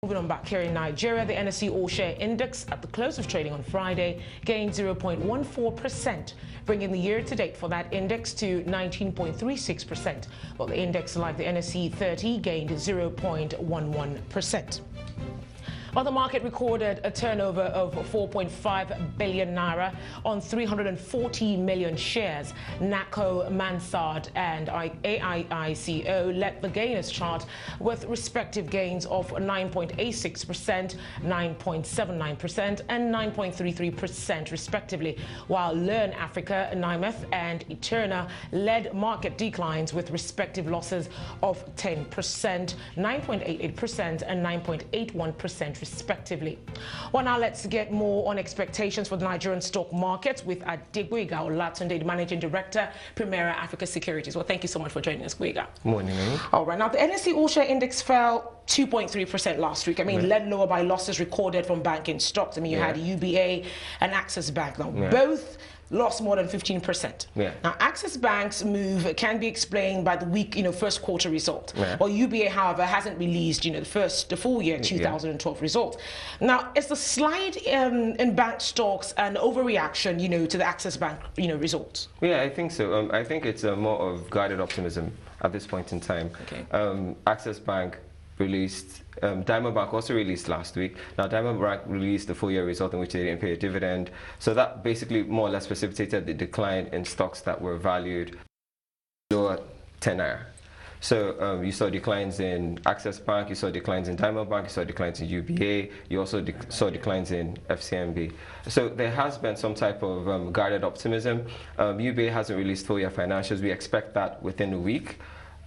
Moving on back here in Nigeria, the NSE All-Share Index at the close of trading on Friday gained 0.14%, bringing the year-to-date for that index to 19.36%, while the index, like the NSE 30, gained 0.11%. While the market recorded a turnover of 4.5 billion naira on 340 million shares, NACO, Mansard and AIICO led the gainers chart with respective gains of 9.86%, 9.79% and 9.33% respectively, while Learn Africa, NIMEF and Eterna led market declines with respective losses of 10%, 9.88% and 9.81% respectively. Well, now let's get more on expectations for the Nigerian stock market with Adegboyega Olatunde, the Managing Director, Primera Africa Securities. Well, thank you so much for joining us, Boyega. Morning, Amy. All right, now the NSE All-Share Index fell 2.3% last week. I mean, led lower by losses recorded from banking stocks. I mean, you had UBA and Access Bank. Now, both lost more than 15%. Now, Access Bank's move can be explained by the weak, first quarter result. While UBA, however, hasn't released, the full year 2012 result. Now, is the slide in bank stocks an overreaction, to the Access Bank, results? Yeah, I think so. I think it's more of guided optimism at this point in time. Okay. Access Bank released, Diamond Bank also released last week. Now, Diamond Bank released the full year result in which they didn't pay a dividend. So that basically more or less precipitated the decline in stocks that were valued lower 10 naira. So you saw declines in Access Bank, you saw declines in Diamond Bank, you saw declines in UBA, you also saw declines in FCMB. So there has been some type of guarded optimism. UBA hasn't released full year financials. We expect that within a week.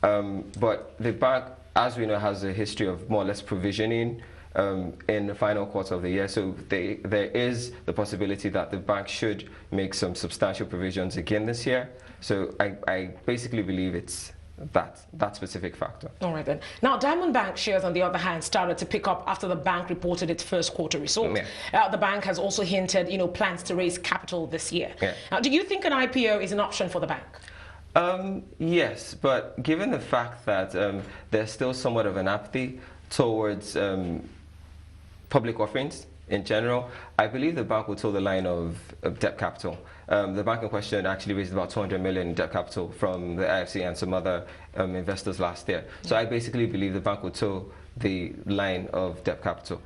But the bank, as we know, has a history of more or less provisioning in the final quarter of the year. So there is the possibility that the bank should make some substantial provisions again this year. So I basically believe it's that specific factor. All right then. Now, Diamond Bank shares, on the other hand, started to pick up after the bank reported its first quarter results. The bank has also hinted, plans to raise capital this year. Now, do you think an IPO is an option for the bank? Yes, but given the fact that there's still somewhat of an apathy towards public offerings in general, I believe the bank will toe the line of debt capital. The bank in question actually raised about 200 million in debt capital from the IFC and some other investors last year. So I basically believe the bank will toe the line of debt capital.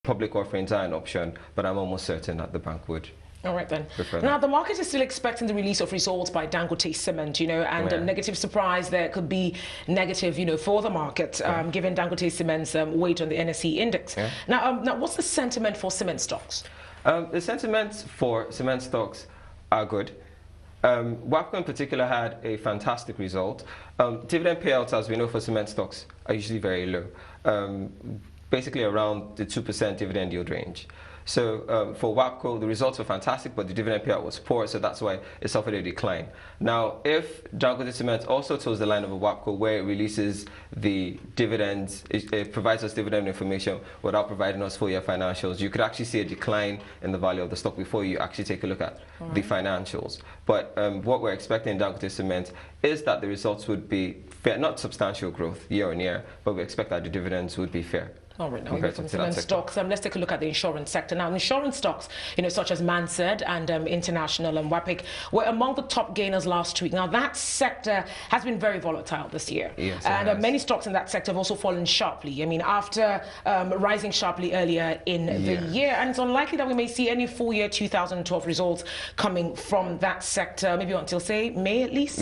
Public offerings are an option, but I'm almost certain that the bank would. All right then. Now, the market is still expecting the release of results by Dangote Cement, and a negative surprise there could be negative, for the market, given Dangote Cement's weight on the NSE index. Now, what's the sentiment for cement stocks? The sentiments for cement stocks are good. WAPCO in particular had a fantastic result. Dividend payouts, as we know, for cement stocks are usually very low, basically around the 2% dividend yield range. So for WAPCO, the results were fantastic, but the dividend payout was poor, so that's why it suffered a decline. Now, if Dangote Cement also toes the line of a WAPCO where it releases the dividends, it provides us dividend information without providing us full year financials, you could actually see a decline in the value of the stock before you actually take a look at the financials. But what we're expecting in Dangote Cement is that the results would be fair, not substantial growth year on year, but we expect that the dividends would be fair. All right, now from cement stocks, let's take a look at the insurance sector. Now, insurance stocks, such as Mansard and International and WAPIC were among the top gainers last week. Now, that sector has been very volatile this year. Yes, and many stocks in that sector have also fallen sharply. I mean, after rising sharply earlier in the year. And it's unlikely that we may see any full year 2012 results coming from that sector, maybe until, say, May at least.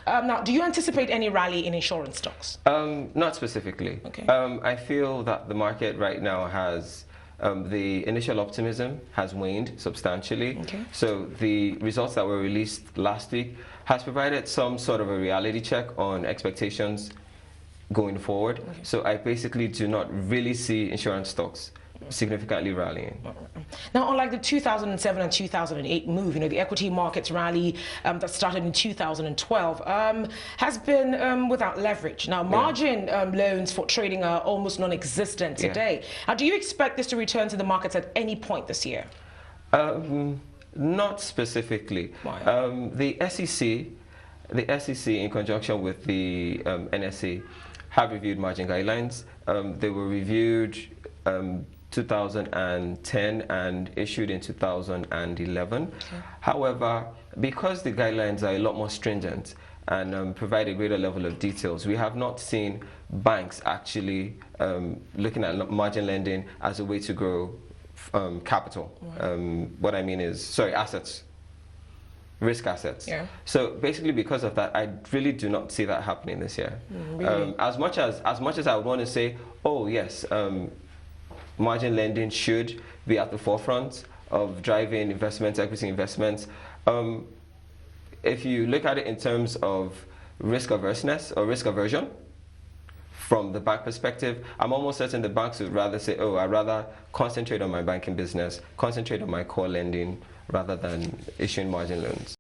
Now, do you anticipate any rally in insurance stocks? Not specifically. Okay. I feel that the market right now has the initial optimism has waned substantially. So the results that were released last week has provided some sort of a reality check on expectations going forward. So I basically do not really see insurance stocks significantly rallying. Now, unlike the 2007 and 2008 move, the equity markets rally that started in 2012 has been without leverage. Now, margin loans for trading are almost non-existent today. Now, do you expect this to return to the markets at any point this year? Not specifically. Why? The SEC in conjunction with the NSE have reviewed margin guidelines. They were reviewed 2010 and issued in 2011. Okay. However, because the guidelines are a lot more stringent and provide a greater level of details, we have not seen banks actually looking at margin lending as a way to grow capital. What I mean is, sorry, assets. Risk assets. Yeah. So basically, because of that, I really do not see that happening this year. Really? As much as I would want to say, oh yes, margin lending should be at the forefront of driving investments, equity investments. If you look at it in terms of risk averseness or risk aversion, from the bank perspective, I'm almost certain the banks would rather say, oh, I'd rather concentrate on my banking business, concentrate on my core lending, rather than issuing margin loans.